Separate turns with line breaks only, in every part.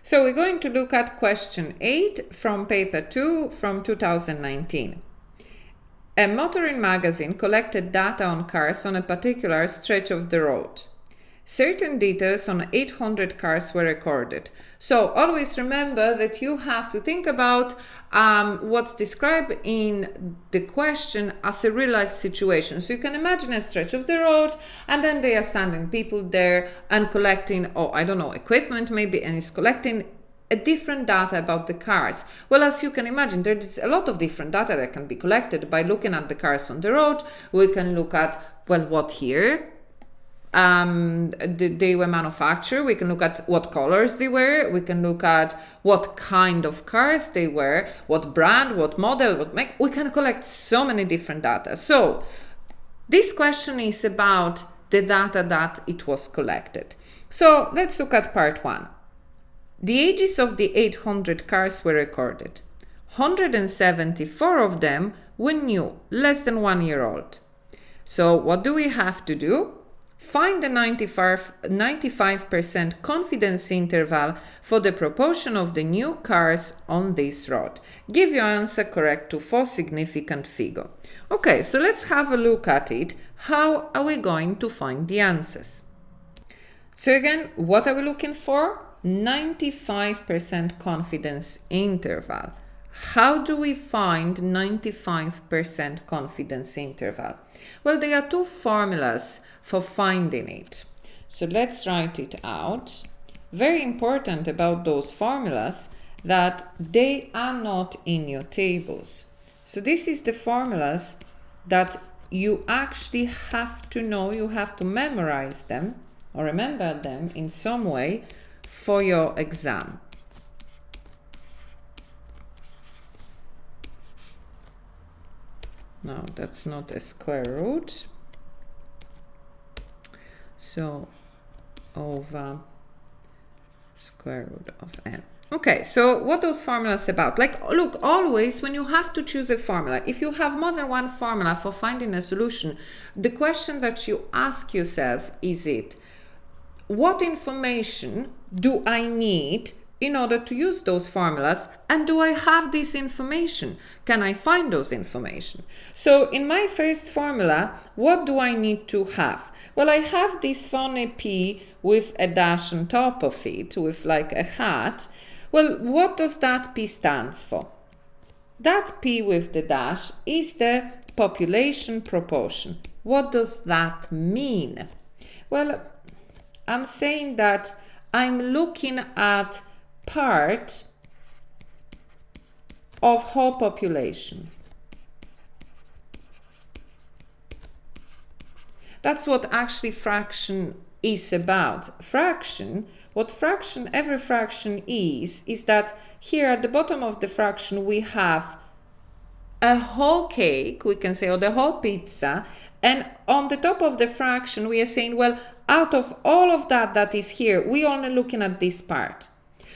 So we're going to look at question 8 from paper 2 from 2019. A motoring magazine collected data on cars on a particular stretch of the road. Certain details on 800 cars were recorded. So always remember that you have to think about what's described in the question as a real life situation. So you can imagine a stretch of the road, and then they are standing people there and collecting, or I don't know, equipment maybe, and is collecting a different data about the cars. Well, as you can imagine, there is a lot of different data that can be collected by looking at the cars on the road. We can look at, well, what year they were manufactured. We can look at what colors they were. We can look at what kind of cars they were, what brand, what model, what make. We can collect so many different data. So this question is about the data that it was collected. So let's look at part 1. The ages of the 800 cars were recorded. 174 of them were new, less than 1 year old. So what do we have to do? Find the 95% confidence interval for the proportion of the new cars on this road. Give your answer correct to 4 significant figure. Okay, so let's have a look at it. How are we going to find the answers? So again, what are we looking for? 95% confidence interval. How do we find 95% confidence interval? Well, there are 2 formulas for finding it. So let's write it out. Very important about those formulas that they are not in your tables. So this is the formulas that you actually have to know, you have to memorize them or remember them in some way for your exam. No, that's not a square root. So over square root of n. Okay, so what those formulas about? Like, look, always when you have to choose a formula, if you have more than one formula for finding a solution, the question that you ask yourself is what information do I need in order to use those formulas, and do I have this information? Can I find those information? So in my first formula, what do I need to have? Well, I have this funny P with a dash on top of it, with like a hat. Well, what does that P stands for? That P with the dash is the population proportion. What does that mean? Well, I'm saying that I'm looking at part of whole population. That's what actually fraction is about. Fraction, what fraction, every fraction is that here at the bottom of the fraction we have a whole cake, we can say, or the whole pizza, and on the top of the fraction we are saying, well, out of all of that is here, we're only looking at this part.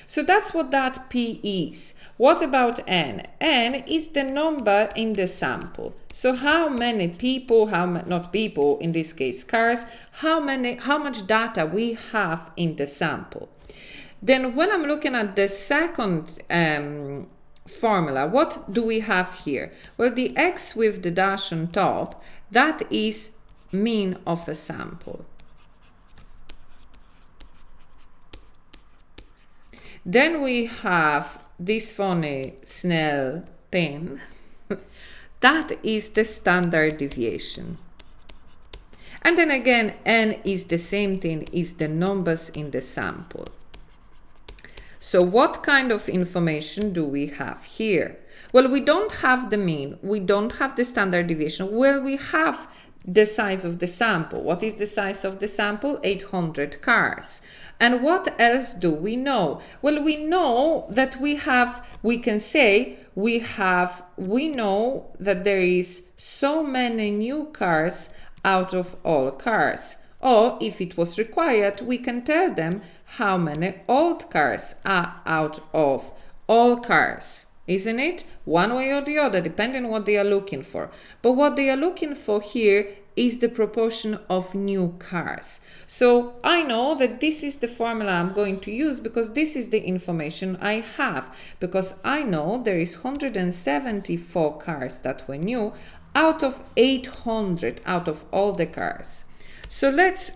So that's what that P is. What about N? N is the number in the sample. So how many people, not people, in this case cars, how much data we have in the sample. Then when I'm looking at the second formula, what do we have here? Well, the X with the dash on top, that is mean of a sample. Then we have this funny Snell pen. That is the standard deviation. And then again, N is the same thing, is the numbers in the sample. So what kind of information do we have here? Well, we don't have the mean, we don't have the standard deviation. Well, we have the size of the sample. What is the size of the sample? 800 cars. And what else do we know? Well, we know that we know that there is so many new cars out of all cars. Or if it was required, we can tell them how many old cars are out of all cars. Isn't it? One way or the other, depending on what they are looking for. But what they are looking for here is the proportion of new cars. So I know that this is the formula I'm going to use because this is the information I have. Because I know there is 174 cars that were new out of 800 out of all the cars. So let's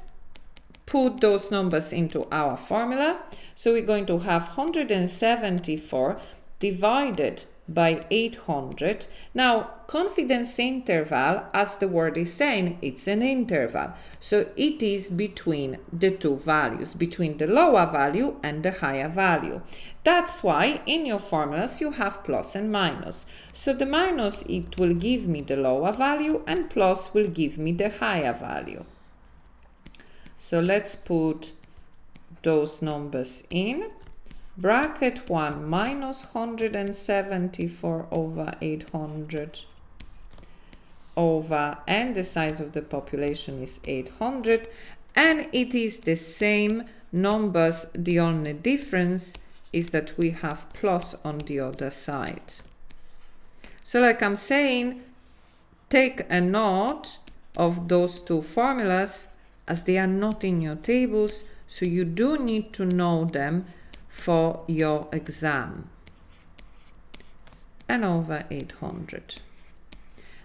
put those numbers into our formula. So we're going to have 174 divided by 800. Now, confidence interval, as the word is saying, it's an interval. So it is between the two values, between the lower value and the higher value. That's why in your formulas you have plus and minus. So the minus, it will give me the lower value, and plus will give me the higher value. So let's put those numbers in. Bracket 1 minus 174 over 800 over, and the size of the population is 800, and it is the same numbers. The only difference is that we have plus on the other side. So like I'm saying, take a note of those two formulas as they are not in your tables, so you do need to know them for your exam. And over 800.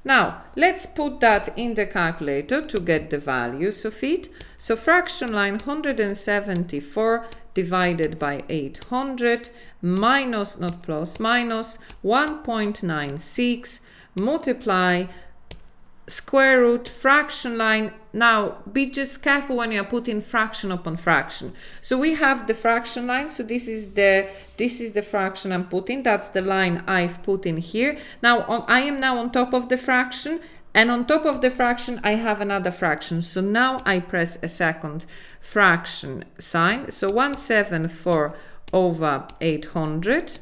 Now, let's put that in the calculator to get the values of it. So fraction line 174 divided by 800 minus, not plus, minus 1.96 multiply square root fraction line. Now be just careful when you're putting fraction upon fraction. So we have the fraction line, so this is the fraction I'm putting, that's the line I've put in here. Now I am now on top of the fraction, and on top of the fraction I have another fraction. So now I press a second fraction sign. So 174 over 800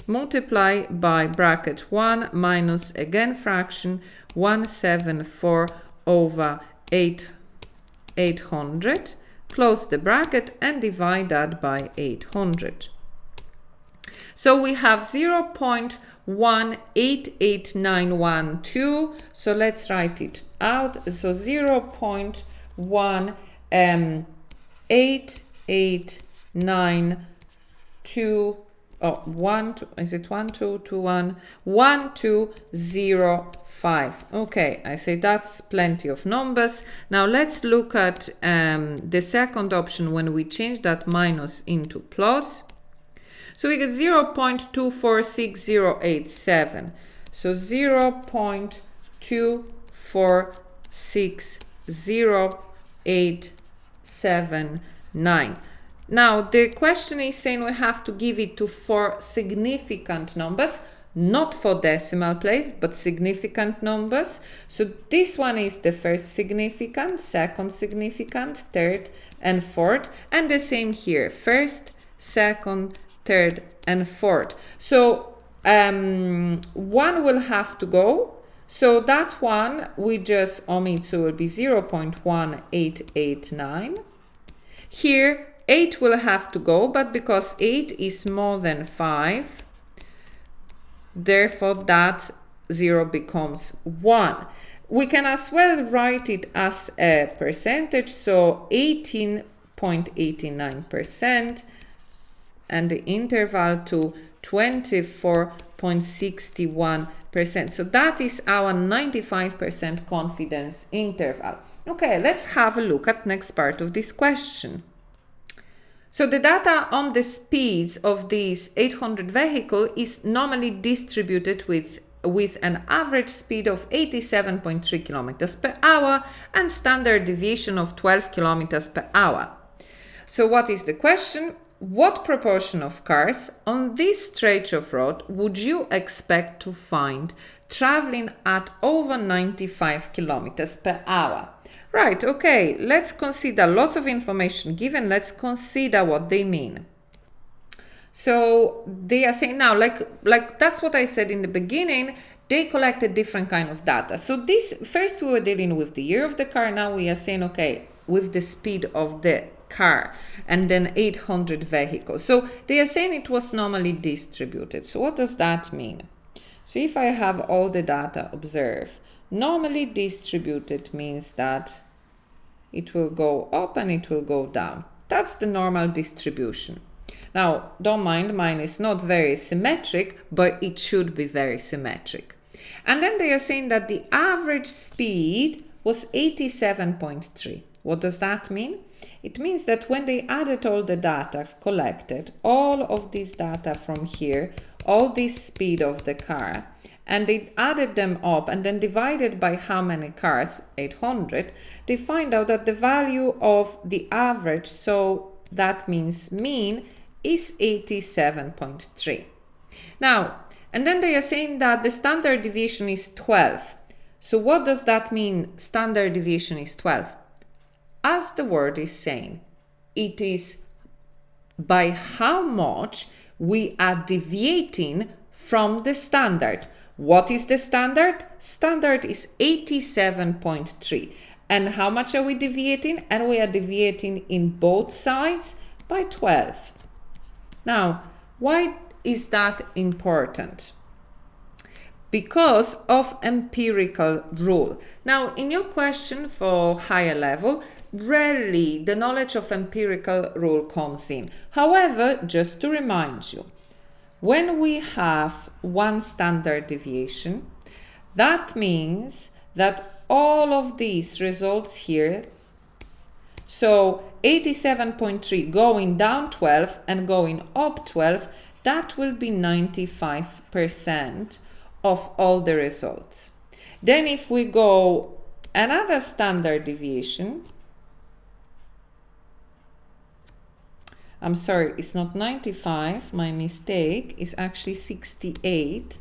multiply by bracket 1 minus again fraction 174 over 800, close the bracket and divide that by 800. So we have 0.1889112. So let's write it out. So 0.18892. Oh, 1205. Okay, I say that's plenty of numbers. Now let's look at the second option when we change that minus into plus. So we get 0.246087. So 0.246089. Now, the question is saying we have to give it to 4 significant numbers, not for decimal place, but significant numbers. So this one is the first significant, second significant, third and fourth, and the same here, first, second, third and fourth. So one will have to go. So that one we just omit, so it will be 0.1889. Here 8 will have to go, but because 8 is more than 5, therefore that 0 becomes 1. We can as well write it as a percentage, so 18.89%, and the interval to 24.61%. So that is our 95% confidence interval. Okay, let's have a look at next part of this question. So the data on the speeds of these 800 vehicle is normally distributed with an average speed of 87.3 kilometers per hour and standard deviation of 12 kilometers per hour. So what is the question? What proportion of cars on this stretch of road would you expect to find traveling at over 95 kilometers per hour? Right, okay, let's consider lots of information given. Let's consider what they mean. So they are saying now, like that's what I said in the beginning, they collected different kind of data. So this, first we were dealing with the year of the car, now we are saying, okay, with the speed of the car, and then 800 vehicles. So they are saying it was normally distributed. So what does that mean? So if I have all the data, observe Normally distributed means that it will go up and it will go down. That's the normal distribution. Now, don't mind, mine is not very symmetric, but it should be very symmetric. And then they are saying that the average speed was 87.3. What does that mean? It means that when they added all the data collected, all of this data from here, all this speed of the car, and they added them up and then divided by how many cars, 800, they find out that the value of the average, so that means mean, is 87.3. Now, and then they are saying that the standard deviation is 12. So what does that mean, standard deviation is 12? As the word is saying, it is by how much we are deviating from the standard. What is the standard? Standard is 87.3. And how much are we deviating? And we are deviating in both sides by 12. Now, why is that important? Because of empirical rule. Now, in your question for higher level, rarely the knowledge of empirical rule comes in. However, just to remind you, when we have one standard deviation, that means that all of these results here, so 87.3 going down 12 and going up 12, that will be 95% of all the results. Then if we go another standard deviation, I'm sorry, it's not 95, my mistake, it's actually 68.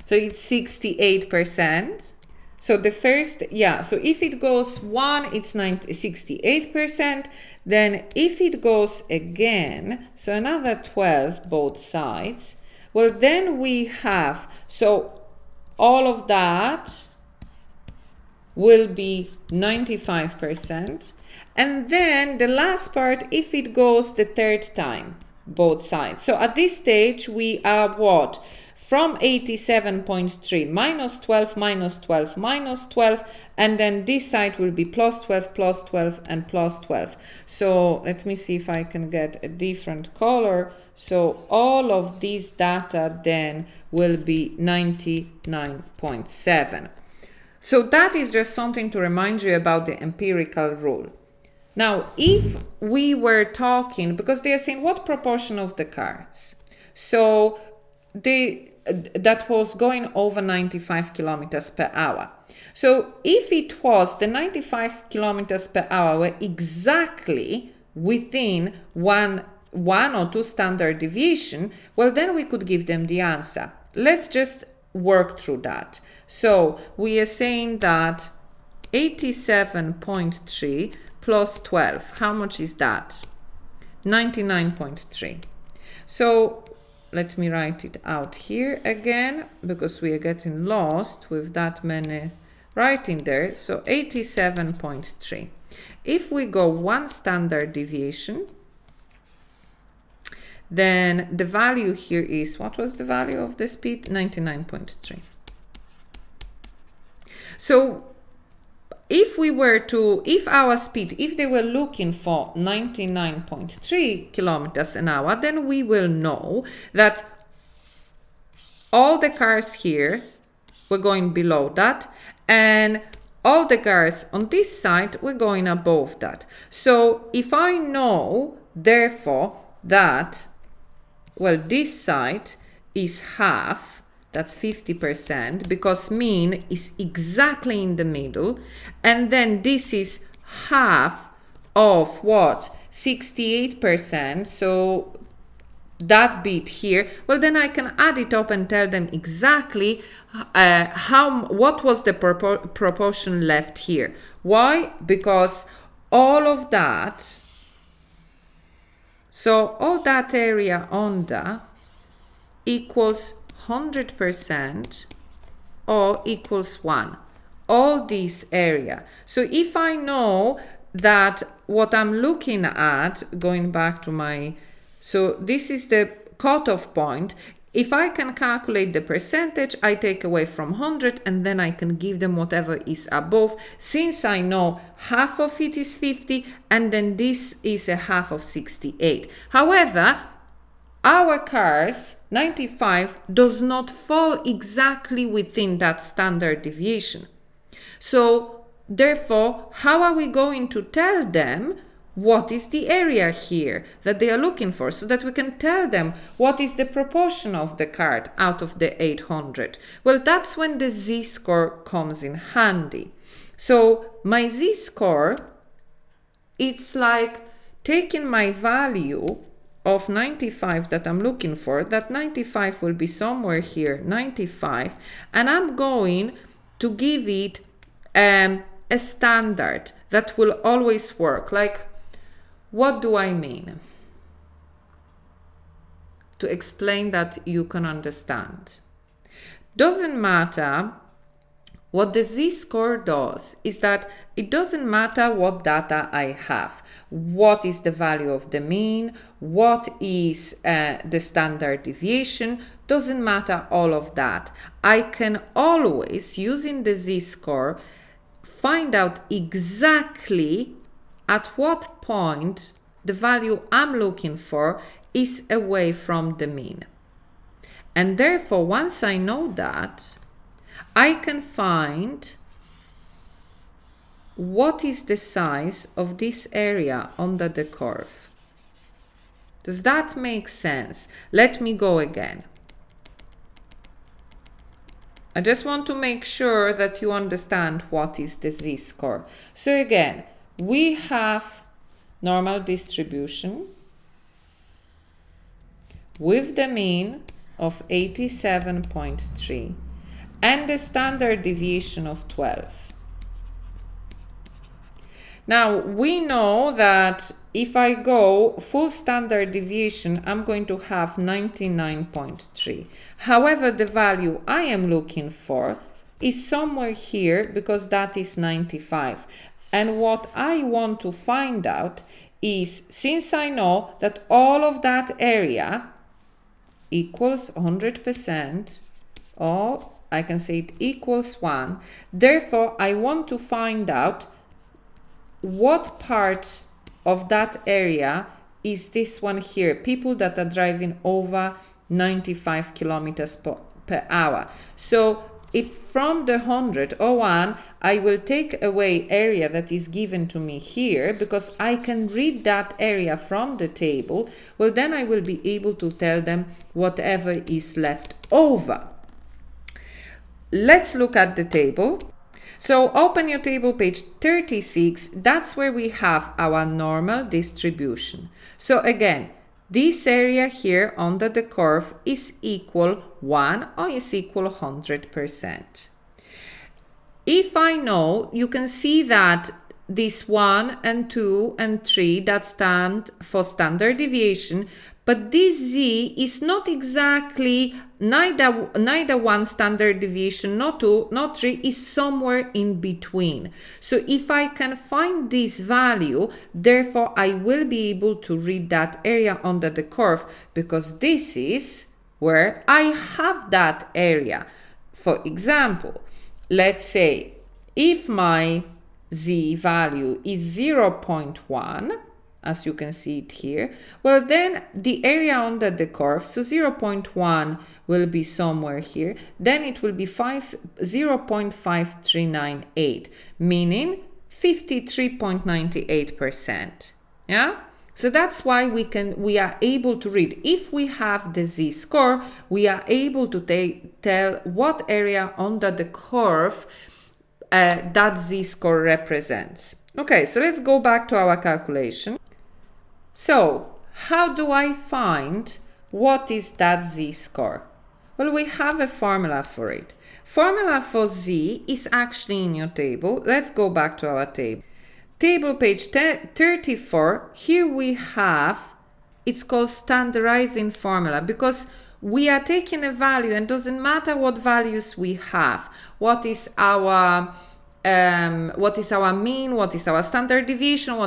So it's 68%. So the first, so if it goes 1, it's 68%. Then if it goes again, so another 12 both sides, well, then we have, so all of that will be 95%. And then the last part, if it goes the third time, both sides. So at this stage, we are what? From 87.3 minus 12, minus 12, minus 12, and then this side will be plus 12, plus 12, and plus 12. So let me see if I can get a different color. So all of these data then will be 99.7. So that is just something to remind you about the empirical rule. Now, if we were talking, because they are saying what proportion of the cars, so that was going over 95 kilometers per hour. So if it was the 95 kilometers per hour were exactly within one or two standard deviation, well, then we could give them the answer. Let's just work through that. So we are saying that 87.3 plus 12, how much is that? 99.3. So let me write it out here again, because we are getting lost with that many writing there. So 87.3. If we go one standard deviation, then the value here is, what was the value of the speed? 99.3. So if our speed, if they were looking for 99.3 kilometers an hour, then we will know that all the cars here were going below that, and all the cars on this side were going above that. So if I know, therefore, that, well, this side is half, that's 50%, because mean is exactly in the middle. And then this is half of what? 68%. So that bit here, well, then I can add it up and tell them exactly what was the proportion left here. Why? Because all of that, so all that area under equals 100% or equals 1. All this area. So if I know that what I'm looking at, going back to my, so this is the cutoff point. If I can calculate the percentage, I take away from 100 and then I can give them whatever is above, since I know half of it is 50 and then this is a half of 68. However, our cars, 95, does not fall exactly within that standard deviation. So therefore, how are we going to tell them what is the area here that they are looking for, so that we can tell them what is the proportion of the card out of the 800? Well, that's when the z-score comes in handy. So my z-score, it's like taking my value of 95 that I'm looking for. That 95 will be somewhere here, 95, and I'm going to give it a standard that will always work. Like, what do I mean? To explain that you can understand. Doesn't matter what the z-score does, is that it doesn't matter what data I have. What is the value of the mean? What is the standard deviation? Doesn't matter all of that. I can always, using the z-score, find out exactly at what point the value I'm looking for is away from the mean. And therefore, once I know that, I can find what is the size of this area under the curve. Does that make sense? Let me go again. I just want to make sure that you understand what is the z-score. So again, we have normal distribution with the mean of 87.3 and the standard deviation of 12. Now we know that if I go full standard deviation, I'm going to have 99.3. However, the value I am looking for is somewhere here, because that is 95. And what I want to find out is, since I know that all of that area equals 100%, or I can say it equals 1, therefore I want to find out what part of that area is this one here, people that are driving over 95 kilometers per hour. So if from the 100 or 1, I will take away area that is given to me here, because I can read that area from the table, well, then I will be able to tell them whatever is left over. Let's look at the table. So open your table, page 36. That's where we have our normal distribution. So again, this area here under the curve is equal 1 or is equal 100%. If I know, you can see that this 1 and 2 and 3 that stand for standard deviation, but this z is not exactly neither 1 standard deviation, not 2, not 3, is somewhere in between. So if I can find this value, therefore I will be able to read that area under the curve, because this is where I have that area. For example, let's say if my z value is 0.1, as you can see it here, well, then the area under the curve, so 0.1 will be somewhere here, then it will be 0.5398, meaning 53.98%. Yeah? So that's why we are able to read. If we have the z-score, we are able to tell what area under the curve that z-score represents. Okay, so let's go back to our calculation. So how do I find what is that z-score? Well, we have a formula for it. Formula for z is actually in your table. Let's go back to our table. Table page 34, here we have, it's called Standardizing Formula, because we are taking a value and doesn't matter what values we have. What is our mean, what is our standard deviation,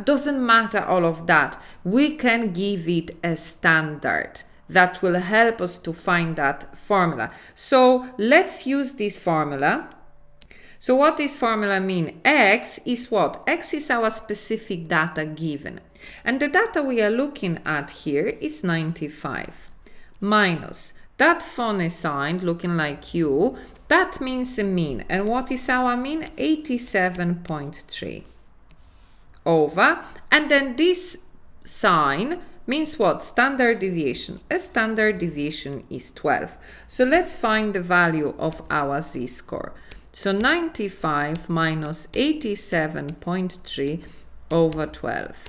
doesn't matter all of that. We can give it a standard. that will help us to find that formula. So let's use this formula. So what this formula mean? X is what? X is our specific data given. And the data we are looking at here is 95 minus that funny sign looking like Q. That means a mean. And what is our mean? 87.3 over. And then this sign means what? Standard deviation. A standard deviation is 12. So let's find the value of our z-score. So 95 minus 87.3 over 12.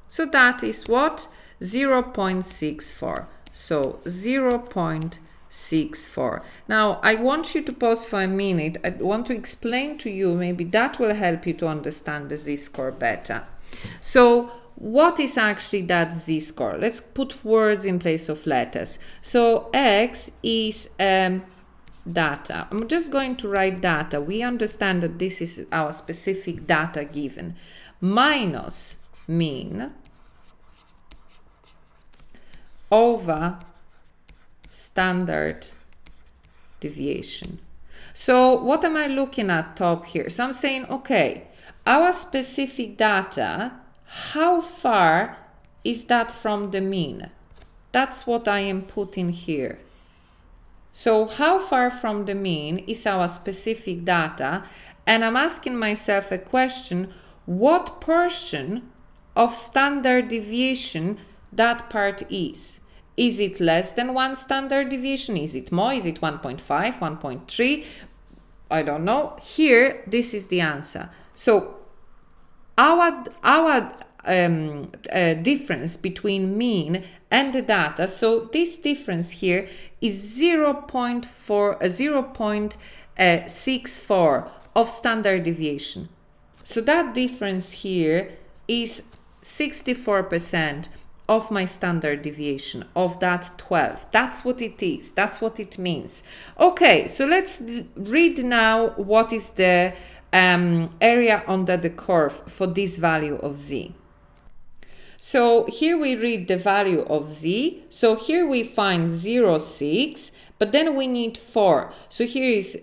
So that is what? 0.64. So 0.64. Now I want you to pause for a minute. I want to explain to you, maybe that will help you to understand the z-score better. So what is actually that z-score? Let's put words in place of letters. So X is data. I'm just going to write data. We understand that this is our specific data given. Minus mean over standard deviation. So what am I looking at top here? So I'm saying, okay, our specific data, how far is that from the mean? That's what I am putting here. So how far from the mean is our specific data? And I'm asking myself a question, what portion of standard deviation that part is? Is it less than 1 standard deviation? Is it more? Is it 1.5, 1.3? I don't know. Here, this is the answer. So our difference between mean and the data, so this difference here is 0.64 of standard deviation. So that difference here is 64% of my standard deviation, of that 12. That's what it is. That's what it means. Okay, so let's read now what is the area under the curve for this value of z. So here we read the value of z. So here we find 0.6, but then we need 4. So here is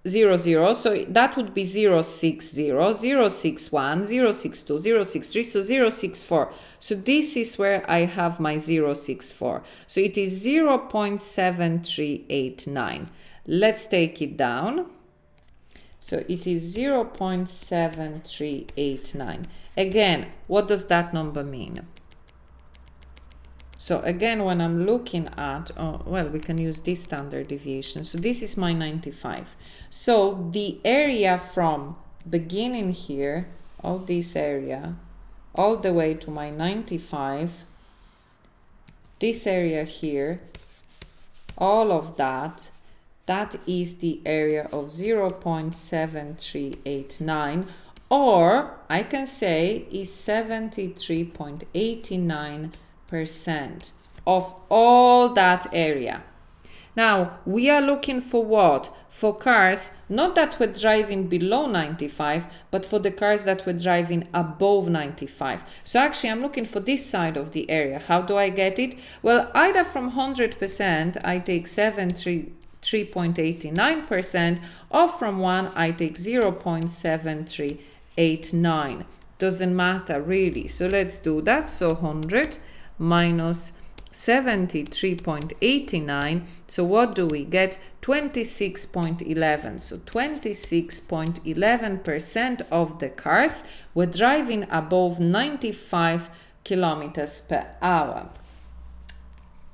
0, 0, so that would be 0.60, 0.61, 0.62, 0.63, so 0.64. So this is where I have my 0.64. So it is 0.7389. Let's take it down. So it is 0.7389. Again, what does that number mean? So again, when I'm looking at, well, we can use this standard deviation. So this is my 95. So the area from beginning here, of this area, all the way to my 95, this area here, all of that, that is the area of 0.7389, or I can say is 73.89% of all that area. Now, we are looking for what? For cars, not that were driving below 95, but for the cars that were driving above 95. So actually, I'm looking for this side of the area. How do I get it? Well, either from 100%, I take 73.89%, or from 1, I take 0.7389. Doesn't matter really. So let's do that. So 100 minus 73.89. So what do we get? 26.11. So 26.11% of the cars were driving above 95 kilometers per hour.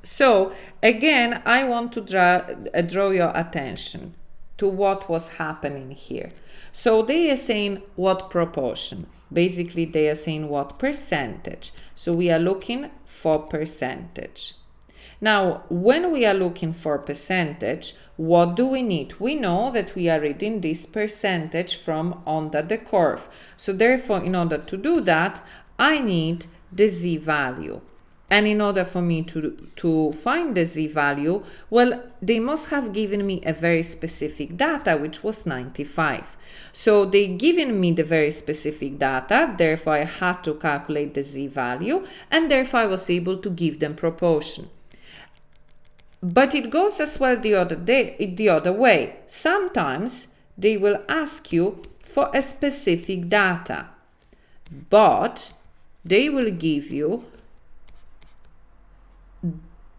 So again, I want to draw your attention to what was happening here. So they are saying what proportion. Basically, they are saying what percentage. So we are looking for percentage. Now, when we are looking for percentage, what do we need? We know that we are reading this percentage from under the curve. So therefore, in order to do that, I need the z-value. And in order for me to find the z-value, well, they must have given me a very specific data, which was 95. So they given me the very specific data, therefore I had to calculate the z-value, and therefore I was able to give them proportion. But it goes as well the other way. Sometimes they will ask you for a specific data, but they will give you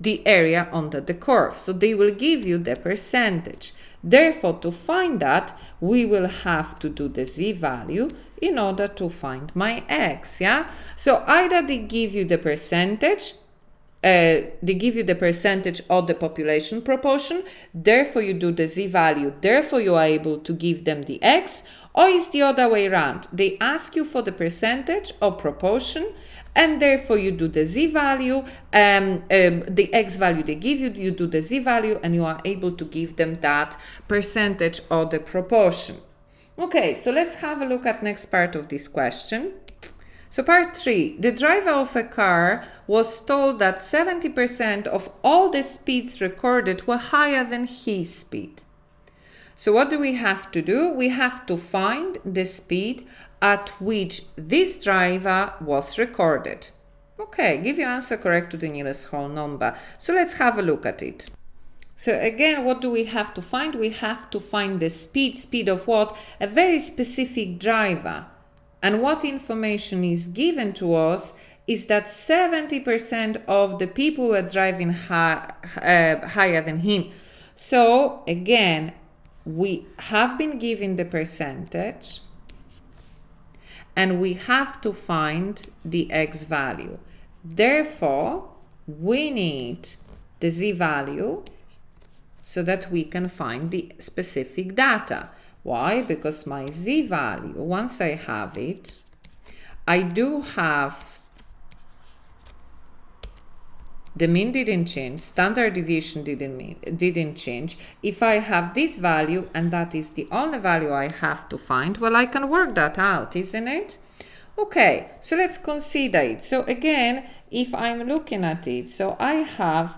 the area under the curve. So they will give you the percentage. Therefore, to find that, we will have to do the z-value in order to find my x, yeah? So either they give you the percentage, or the population proportion, therefore you do the z-value, therefore you are able to give them the x, or it's the other way around. They ask you for the percentage or proportion, and therefore you do the z-value, the x value they give you, you do the z-value, and you are able to give them that percentage or the proportion. Okay, so let's have a look at next part of this question. So part 3, the driver of a car was told that 70% of all the speeds recorded were higher than his speed. So what do we have to do? We have to find the speed at which this driver was recorded. Okay, give your answer correct to the nearest whole number. So let's have a look at it. So again, what do we have to find? We have to find the speed of what? A very specific driver. And what information is given to us is that 70% of the people were driving higher than him. So again, we have been given the percentage, and we have to find the x value. Therefore, we need the z-value so that we can find the specific data. Why? Because my z-value, once I have it, I do have the mean didn't change, standard deviation didn't change. If I have this value, and that is the only value I have to find, well, I can work that out, isn't it? Okay, so let's consider it. So again, if I'm looking at it, so I have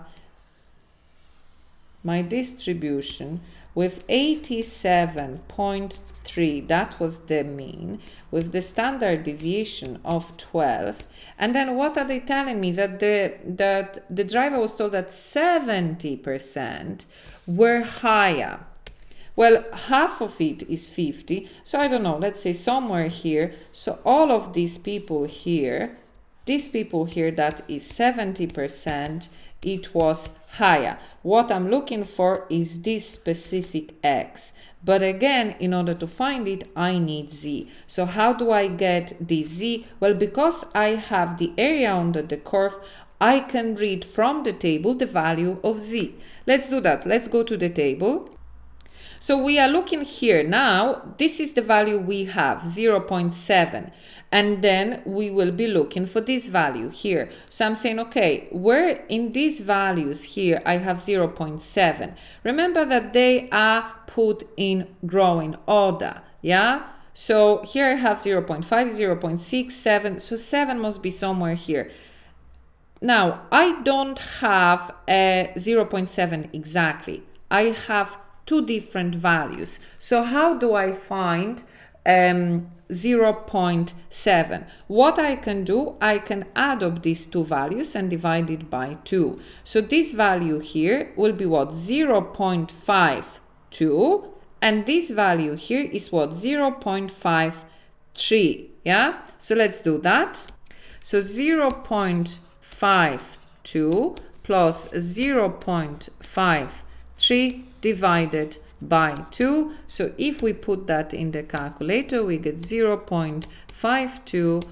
my distribution with 87.3, that was the mean, with the standard deviation of 12. And then what are they telling me? That the driver was told that 70% were higher. Well, half of it is 50, so I don't know, let's say somewhere here. So all of these people here that is 70%, it was higher. What I'm looking for is this specific x. But again, in order to find it, I need z. So how do I get this z? Well, because I have the area under the curve, I can read from the table the value of z. Let's do that. Let's go to the table. So we are looking here now, this is the value we have, 0.7. And then we will be looking for this value here. So I'm saying, okay, where in these values here, I have 0.7. Remember that they are put in growing order, yeah? So here I have 0.5, 0.6, 7. So 7 must be somewhere here. Now, I don't have a 0.7 exactly. I have two different values. So how do I find 0.7? What I can do, I can add up these two values and divide it by 2. So this value here will be what? 0.52, and this value here is what? 0.53. Yeah, so let's do that. So 0.52 plus 0.53 divided by 2. So if we put that in the calculator, we get 0.52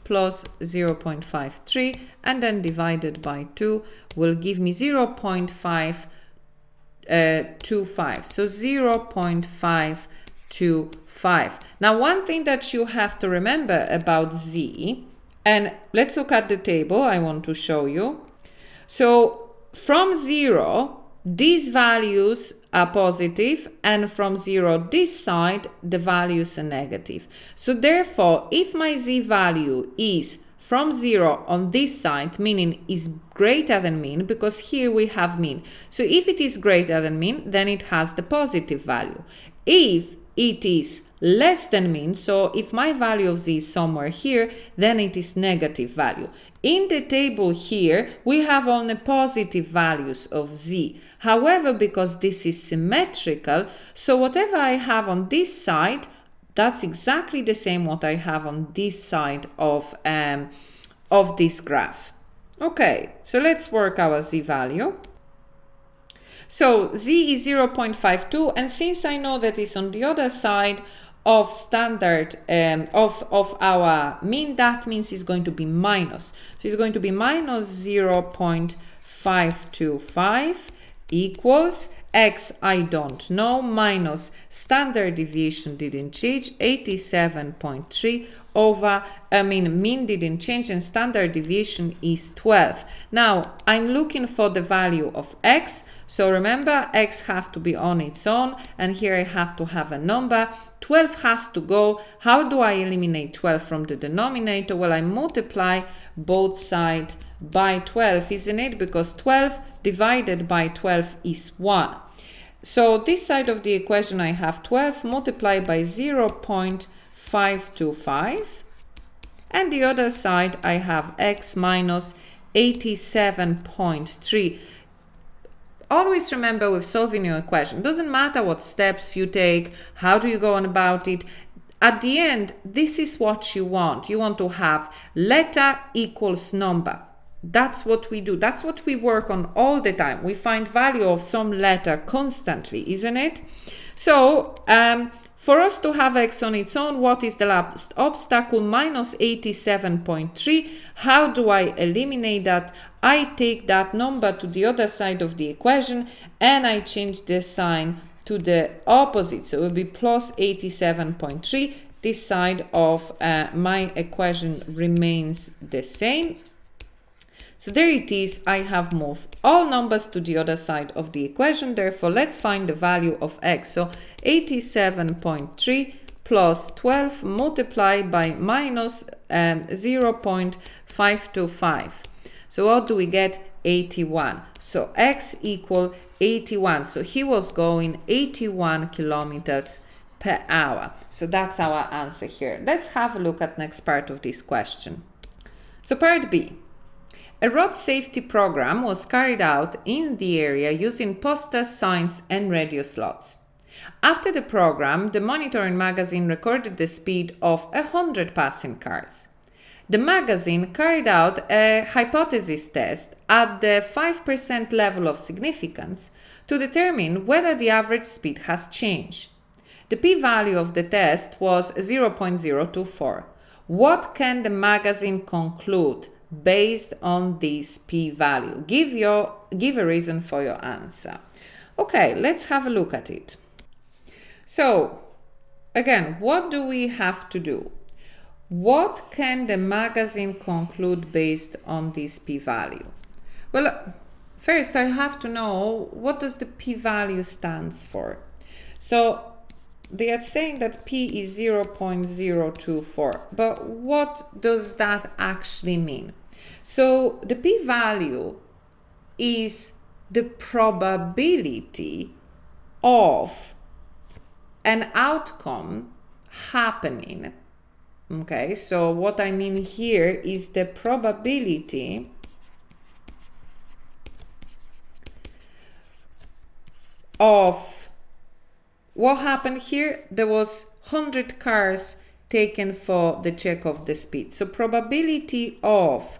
plus 0.53, and then divided by 2 will give me 0.525. So 0.525. Now, one thing that you have to remember about z, and let's look at the table I want to show you. So from 0, these values are positive, and from 0 this side, the values are negative. So therefore, if my z value is from 0 on this side, meaning is greater than mean, because here we have mean. So if it is greater than mean, then it has the positive value. If it is less than mean. So if my value of z is somewhere here, then it is negative value. In the table here, we have only positive values of z. However, because this is symmetrical, so whatever I have on this side, that's exactly the same what I have on this side of this graph. Okay, so let's work our z value. So z is 0.52, and since I know that it's on the other side of standard of our mean, that means it's going to be minus. So it's going to be minus 0.525 equals x I don't know minus standard deviation didn't change 87.3 over mean didn't change and standard deviation is 12. Now I'm looking for the value of x, so remember x have to be on its own, and here I have to have a number. 12 has to go. How do I eliminate 12 from the denominator? Well, I multiply both sides by 12, isn't it? Because 12 divided by 12 is 1. So this side of the equation I have 12 multiplied by 0.525, and the other side I have x minus 87.3. Always remember with solving your equation, doesn't matter what steps you take, how do you go on about it, at the end, this is what you want. You want to have letter equals number. That's what we do. That's what we work on all the time. We find value of some letter constantly, isn't it? So for us to have x on its own, what is the last obstacle? Minus 87.3. How do I eliminate that? I take that number to the other side of the equation and I change the sign to the opposite. So it will be plus 87.3. This side of my equation remains the same. So there it is. I have moved all numbers to the other side of the equation. Therefore, let's find the value of x. So 87.3 plus 12 multiplied by minus 0.525. So what do we get? 81. So x equal 81. So he was going 81 kilometers per hour. So that's our answer here. Let's have a look at next part of this question. So part B. A road safety program was carried out in the area using posters, signs, and radio slots. After the program, the monitoring magazine recorded the speed of 100 passing cars. The magazine carried out a hypothesis test at the 5% level of significance to determine whether the average speed has changed. The p-value of the test was 0.024. What can the magazine conclude based on this p-value? Give a reason for your answer. Okay, let's have a look at it. So, again, what do we have to do? What can the magazine conclude based on this p-value? Well, first I have to know what does the p-value stands for. So they are saying that p is 0.024, but what does that actually mean? So the p-value is the probability of an outcome happening. Okay, so what I mean here is the probability of what happened here. There was 100 cars taken for the check of the speed. So probability of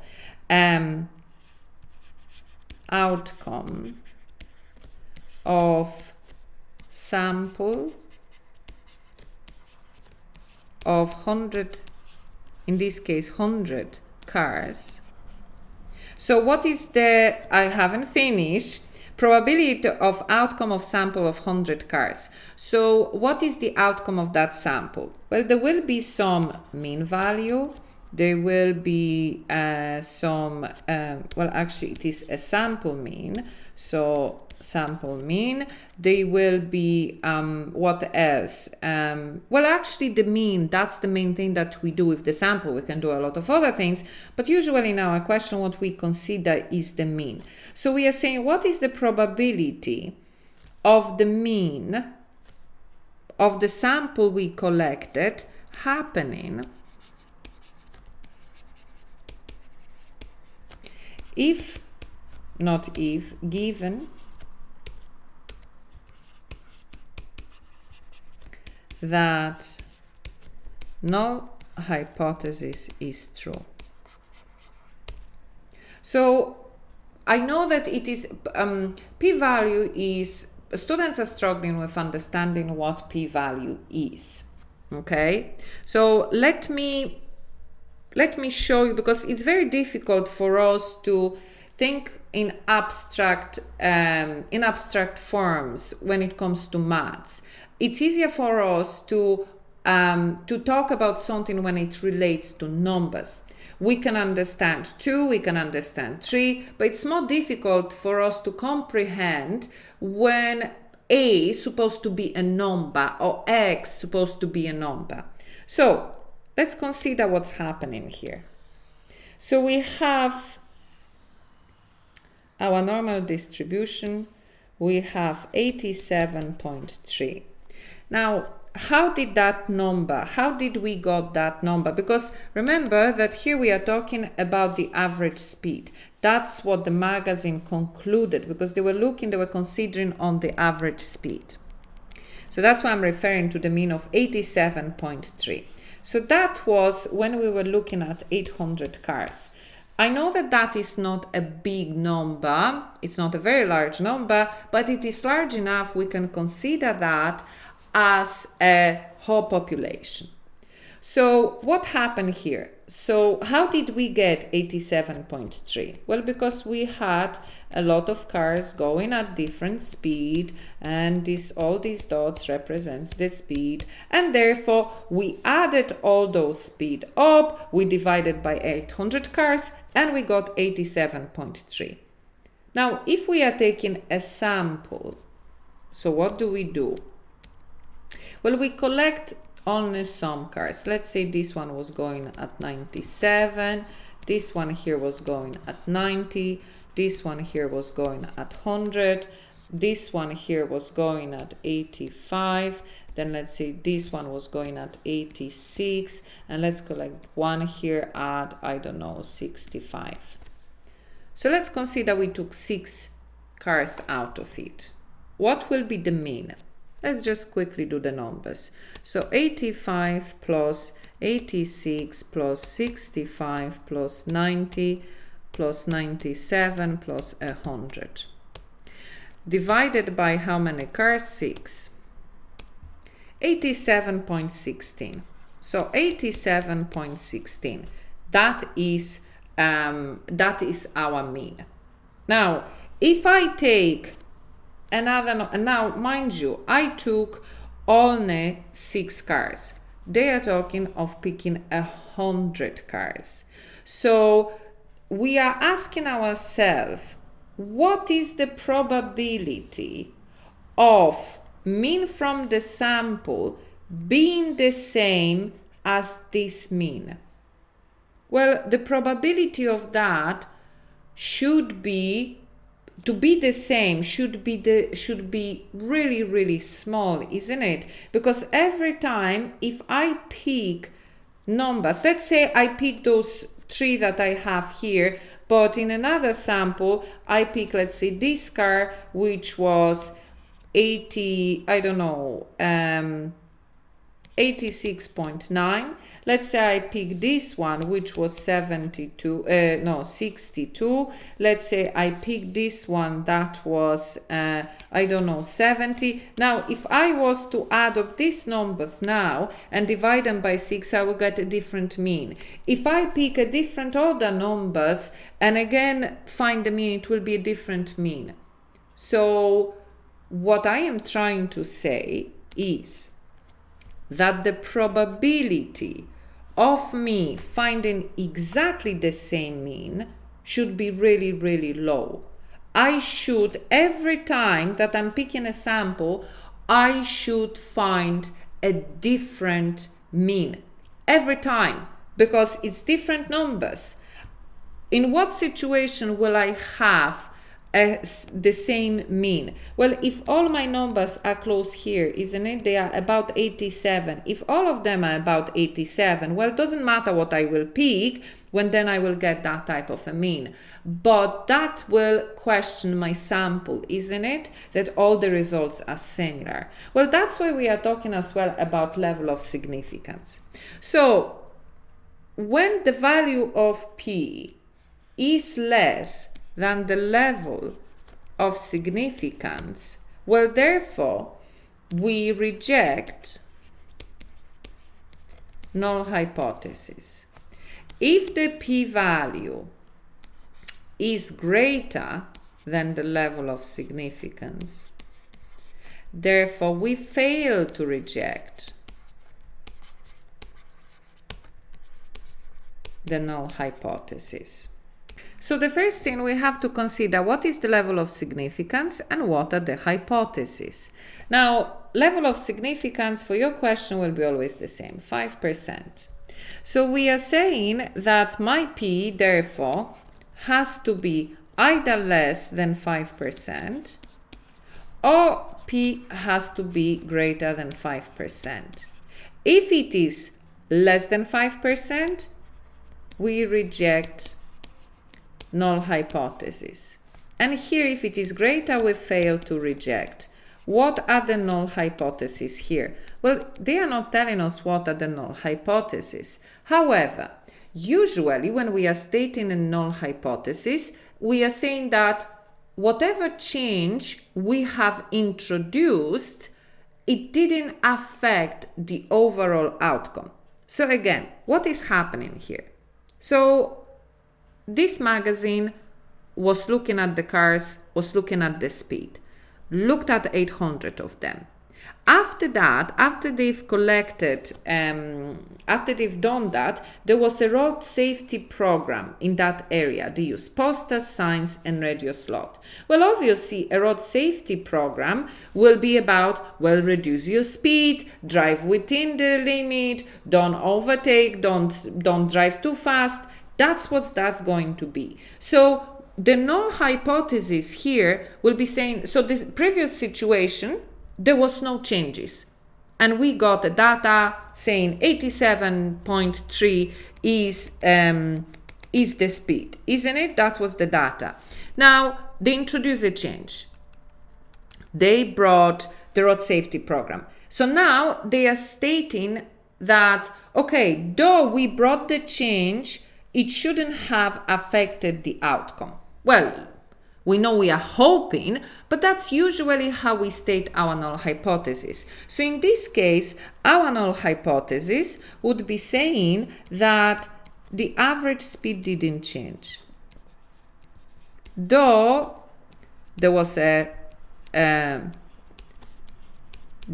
outcome of sample of 100, in this case 100 cars. So what is the, I haven't finished, probability of outcome of sample of 100 cars. So what is the outcome of that sample? Well, there will be some mean value, there will be some, well actually it is a sample mean, so sample mean. They will be what else? Well, actually the mean, that's the main thing that we do with the sample. We can do a lot of other things, but usually in our question what we consider is the mean. So we are saying what is the probability of the mean of the sample we collected happening if, not if, given that null hypothesis is true. So I know that it is p-value is, students are struggling with understanding what p-value is. Okay, so let me show you, because it's very difficult for us to think in abstract forms when it comes to maths. It's easier for us to talk about something when it relates to numbers. We can understand 2, we can understand 3, but it's more difficult for us to comprehend when a is supposed to be a number or x supposed to be a number. So let's consider what's happening here. So we have our normal distribution, we have 87.3. Now, how did we got that number? Because remember that here we are talking about the average speed. That's what the magazine concluded, because they were considering on the average speed. So that's why I'm referring to the mean of 87.3. So that was when we were looking at 800 cars. I know that that is not a big number, it's not a very large number, but it is large enough we can consider that as a whole population. So what happened here? So how did we get 87.3? Well, because we had a lot of cars going at different speed, and all these dots represents the speed, and therefore we added all those speed up, we divided by 800 cars, and we got 87.3. Now, if we are taking a sample, so what do? Well, we collect only some cars. Let's say this one was going at 97, this one here was going at 90, this one here was going at 100, this one here was going at 85, then let's say this one was going at 86, and let's collect one here at, I don't know, 65. So let's consider we took 6 cars out of it. What will be the mean? Let's just quickly do the numbers. So 85 plus 86 plus 65 plus 90 plus 97 plus 100. Divided by how many cars? 6. 87.16. So 87.16. That is our mean. Now, if I take another, now mind you, I took only 6 cars. They are talking of picking 100 cars. So we are asking ourselves, what is the probability of mean from the sample being the same as this mean? Well, the probability of that should be the same, should be really, really small, isn't it? Because every time if I pick numbers, let's say I pick those 3 that I have here, but in another sample I pick, let's say, this car, which was 86.9. Let's say I pick this one, which was 62. Let's say I pick this one that was 70. Now, if I was to add up these numbers now and divide them by 6, I will get a different mean. If I pick a different order numbers and again find the mean, it will be a different mean. So what I am trying to say is that the probability of me finding exactly the same mean should be really, really low. I should, every time that I'm picking a sample, I should find a different mean. Every time, because it's different numbers. In what situation will I have the same mean. Well, if all my numbers are close here, isn't it? They are about 87. If all of them are about 87, well, it doesn't matter what I will pick, when then I will get that type of a mean. But that will question my sample, isn't it? That all the results are similar. Well, that's why we are talking as well about level of significance. So when the value of P is less than the level of significance, well, therefore, we reject null hypothesis. If the p-value is greater than the level of significance, therefore, we fail to reject the null hypothesis. So the first thing we have to consider, what is the level of significance and what are the hypotheses? Now, level of significance for your question will be always the same, 5%. So we are saying that my P, therefore, has to be either less than 5% or P has to be greater than 5%. If it is less than 5%, we reject null hypothesis. And here, if it is greater, we fail to reject. What are the null hypotheses here? Well, they are not telling us what are the null hypotheses. However, usually when we are stating a null hypothesis, we are saying that whatever change we have introduced, it didn't affect the overall outcome. So again, what is happening here? So this magazine was looking at the cars, was looking at the speed, looked at 800 of them. After that, after they've collected, after they've done that, there was a road safety program in that area. They use posters, signs, and radio slot. Well, obviously, a road safety program will be about, well, reduce your speed, drive within the limit, don't overtake, don't drive too fast. That's what that's going to be. So the null hypothesis here will be saying, so this previous situation, there was no changes. And we got the data saying 87.3 is the speed, isn't it? That was the data. Now, they introduced a change. They brought the road safety program. So now they are stating that, okay, though we brought the change, it shouldn't have affected the outcome. Well, we know we are hoping, but that's usually how we state our null hypothesis. So in this case, our null hypothesis would be saying that the average speed didn't change. Though there was a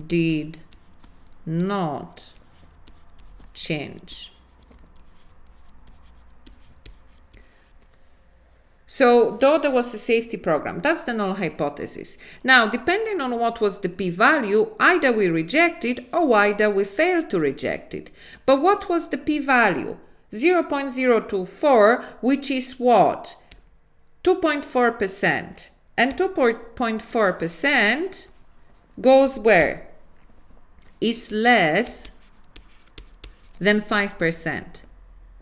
did not change. So, though there was a safety program, that's the null hypothesis. Now, depending on what was the p-value, either we reject it or either we fail to reject it. But what was the p-value? 0.024, which is what? 2.4%. And 2.4% goes where? Is less than 5%.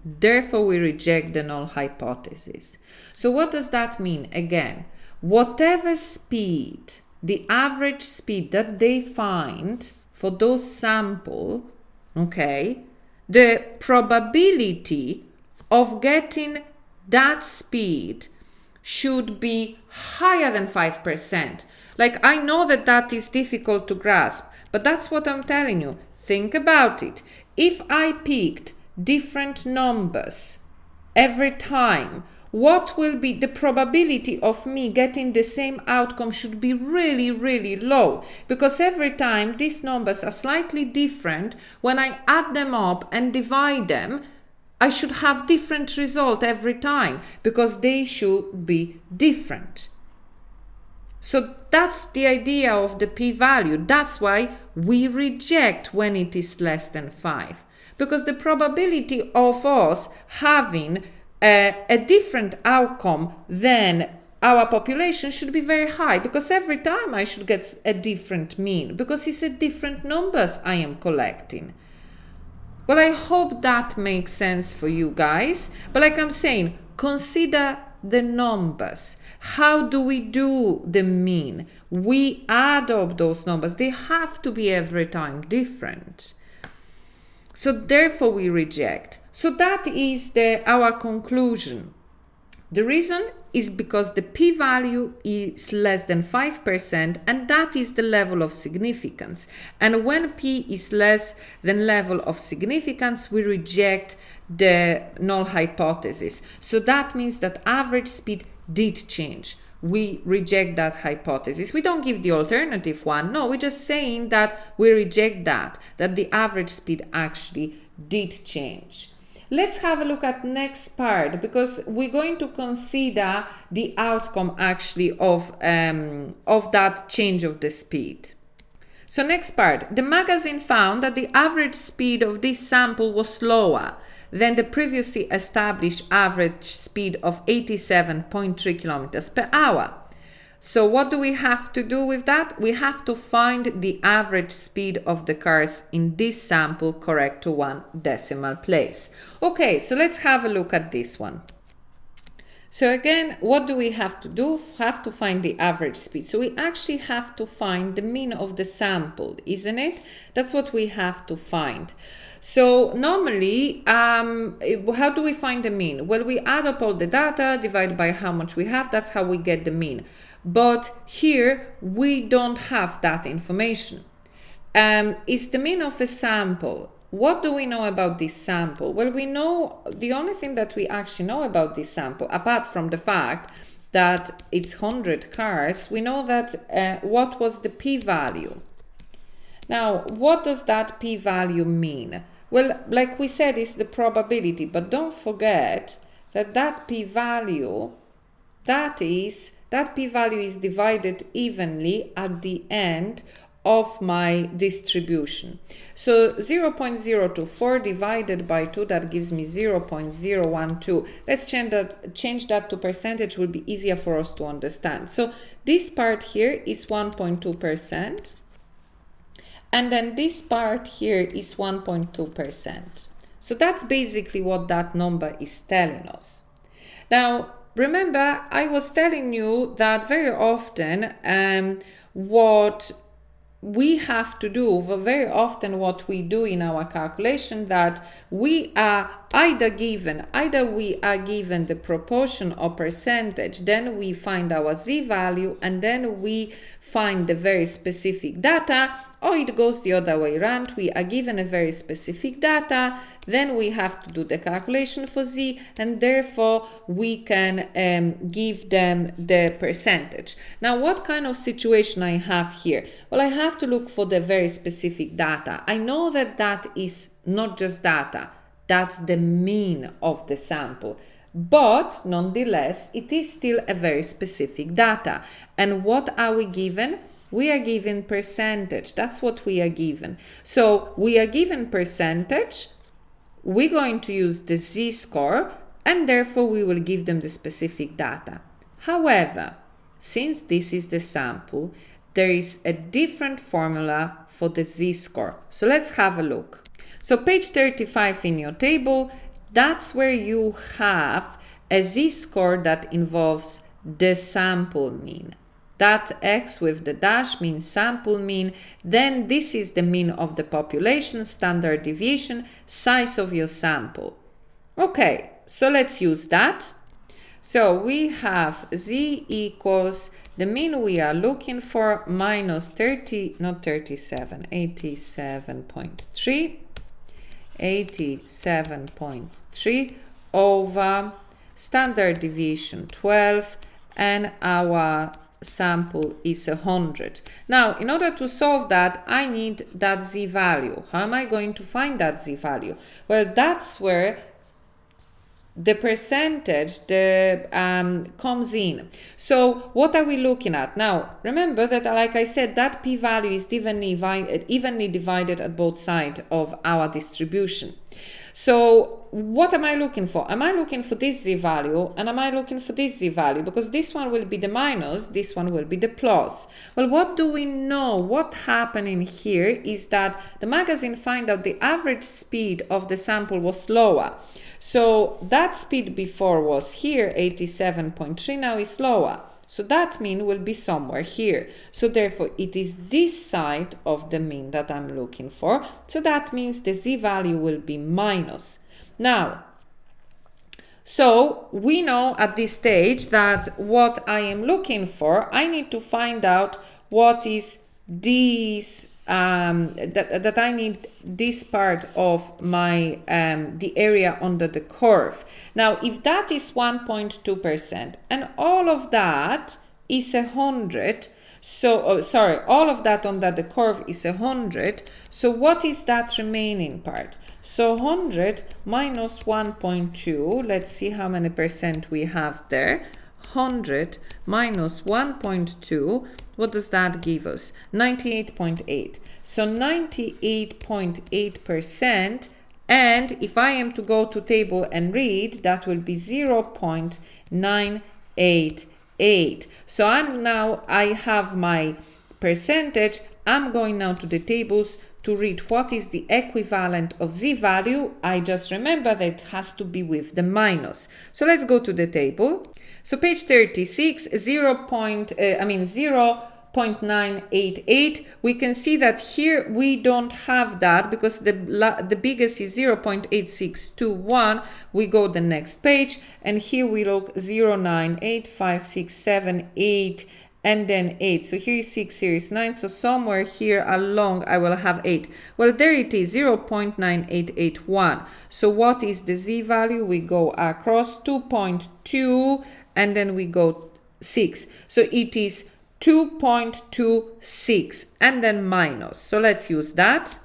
Therefore, we reject the null hypothesis. So what does that mean? Again, whatever speed, the average speed that they find for those sample, okay, the probability of getting that speed should be higher than 5%. Like, I know that that is difficult to grasp, but that's what I'm telling you. Think about it. If I picked different numbers every time, what will be the probability of me getting the same outcome should be really, really low, because every time these numbers are slightly different. When I add them up and divide them, I should have different result every time because they should be different. So that's the idea of the p-value. That's why we reject when it is less than 5. Because the probability of us having a different outcome than our population should be very high, because every time I should get a different mean, because it's a different numbers I am collecting. Well, I hope that makes sense for you guys. But like I'm saying, consider the numbers. How do we do the mean? We add up those numbers. They have to be every time different. So therefore we reject. So that is our conclusion. The reason is because the p-value is less than 5%, and that is the level of significance. And when p is less than level of significance, we reject the null hypothesis. So that means that average speed did change. We reject that hypothesis. We don't give the alternative one. No, we're just saying that we reject that the average speed actually did change. Let's have a look at next part, because we're going to consider the outcome actually of that change of the speed. So next part, the magazine found that the average speed of this sample was lower than the previously established average speed of 87.3 kilometers per hour. So what do we have to do with that? We have to find the average speed of the cars in this sample correct to 1 decimal place. Okay, so let's have a look at this one. So again, what do we have to do? Have to find the average speed. So we actually have to find the mean of the sample, isn't it? That's what we have to find. So normally, how do we find the mean? Well, we add up all the data, divide by how much we have. That's how we get the mean. But here, we don't have that information. It's the mean of a sample. What do we know about this sample? Well, we know the only thing that we actually know about this sample, apart from the fact that it's 100 cars, we know that what was the p-value. Now, what does that p-value mean? Well, like we said, it's the probability, but don't forget that that p-value, that p-value is divided evenly at the end of my distribution. So 0.024 divided by 2, that gives me 0.012. Let's change that to percentage, will be easier for us to understand. So this part here is 1.2%. And then this part here is 1.2%. So that's basically what that number is telling us. Now, remember, I was telling you that very often what we have to do, very often what we do in our calculation, that we are either given the proportion or percentage, then we find our z-value, and then we find the very specific data, or it goes the other way around. We are given a very specific data, then we have to do the calculation for z, and therefore we can give them the percentage. Now, what kind of situation I have here? Well, I have to look for the very specific data. I know that that is not just data, that's the mean of the sample. But nonetheless, it is still a very specific data. And what are we given? We are given percentage. That's what we are given. So we are given percentage. We're going to use the z-score, and therefore we will give them the specific data. However, since this is the sample, there is a different formula for the z-score. So let's have a look. So page 35 in your table, that's where you have a z-score that involves the sample mean. That X with the dash means sample mean. Then this is the mean of the population, standard deviation, size of your sample. Okay, so let's use that. So we have z equals the mean we are looking for minus 87.3 over standard deviation 12, and our sample is 100. Now, in order to solve that, I need that z-value. How am I going to find that z-value? Well, that's where the percentage comes in. So what are we looking at? Now, remember that, like I said, that p-value is evenly divided at both sides of our distribution. So what am I looking for? Am I looking for this z-value, and am I looking for this z-value? Because this one will be the minus, this one will be the plus. Well, what do we know? What happening here is that the magazine find out the average speed of the sample was lower. So that speed before was here, 87.3, now is lower. So that mean will be somewhere here. So therefore it is this side of the mean that I'm looking for. So that means the z-value will be minus. Now, so we know at this stage that what I am looking for, I need to find out what is this, that I need this part of my, the area under the curve. Now, if that is 1.2% and all of that is 100, so, all of that under the curve is 100, so what is that remaining part? So 100 minus 1.2, let's see how many percent we have there. 100 minus 1.2, what does that give us? 98.8. So 98.8%, and if I am to go to table and read, that will be 0.988. So I have my percentage. I'm going now to the tables to read what is the equivalent of z-value. I just remember that it has to be with the minus. So let's go to the table. So page 36, 0.988. We can see that here we don't have that because the biggest is 0.8621. We go the next page and here we look 0.98567 and then 8. So here is 6, here is 9. So somewhere here along I will have 8. Well, there it is, 0.9881. So what is the z-value? We go across 2.2 and then we go 6. So it is 2.26 and then minus. So let's use that.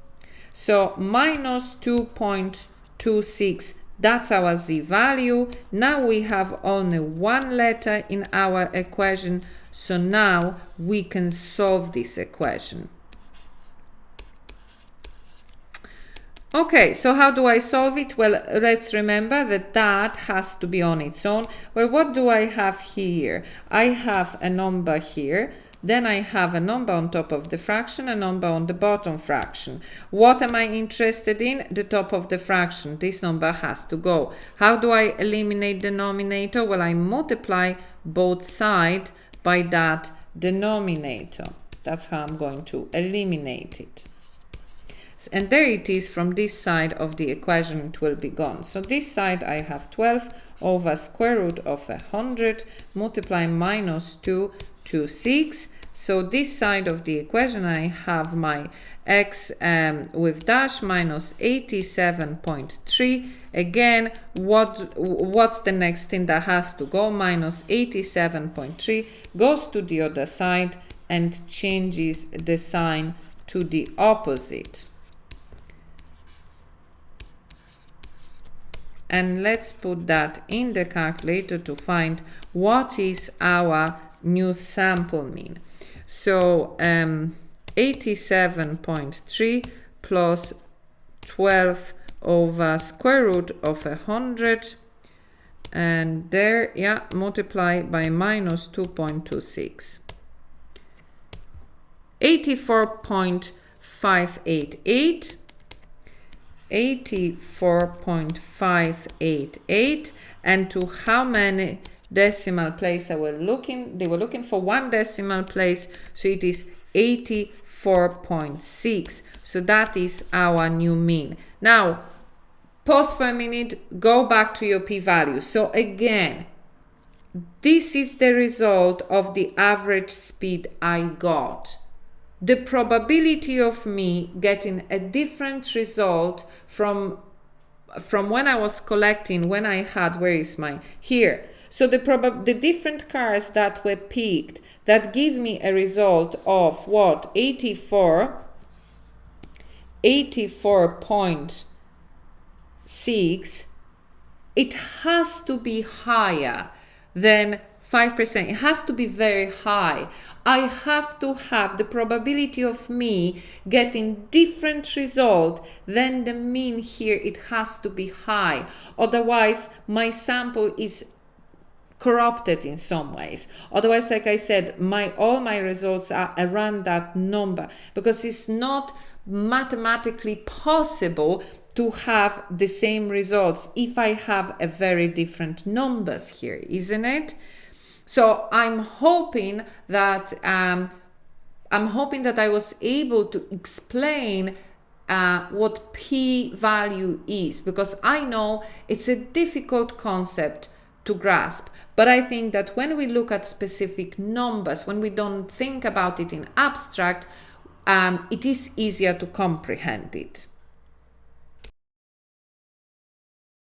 So minus 2.26, that's our z-value. Now we have only one letter in our equation. So now we can solve this equation. Okay, so how do I solve it? Well, let's remember that that has to be on its own. Well, what do I have here? I have a number here. Then I have a number on top of the fraction, a number on the bottom fraction. What am I interested in? The top of the fraction. This number has to go. How do I eliminate the denominator? Well, I multiply both sides by that denominator. That's how I'm going to eliminate it. And there it is, from this side of the equation it will be gone. So this side I have 12 over square root of 100 multiply minus 2 to 6. So this side of the equation I have my x with dash minus 87.3. Again, what's the next thing that has to go? Minus 87.3 goes to the other side and changes the sign to the opposite. And let's put that in the calculator to find what is our new sample mean. So 87.3 plus 12 over square root of 100, and there, yeah, multiply by minus 2.26. 84.588. 84.588, and to how many decimal place they were looking for one decimal place, so it is 84.6. So that is our new mean. Now pause for a minute, go back to your p-value. So again, this is the result of the average speed I got. The probability of me getting a different result from when I was collecting, when I had, where is my, here. So the different cars that were picked that give me a result of what? 84.6, it has to be higher than 5%. It has to be very high. I have to have the probability of me getting different result than the mean here. It has to be high. Otherwise, my sample is corrupted in some ways. Otherwise, like I said, all my results are around that number, because it's not mathematically possible to have the same results if I have a very different numbers here, isn't it? So I'm hoping that I was able to explain what p-value is, because I know it's a difficult concept to grasp. But I think that when we look at specific numbers, when we don't think about it in abstract, it is easier to comprehend it.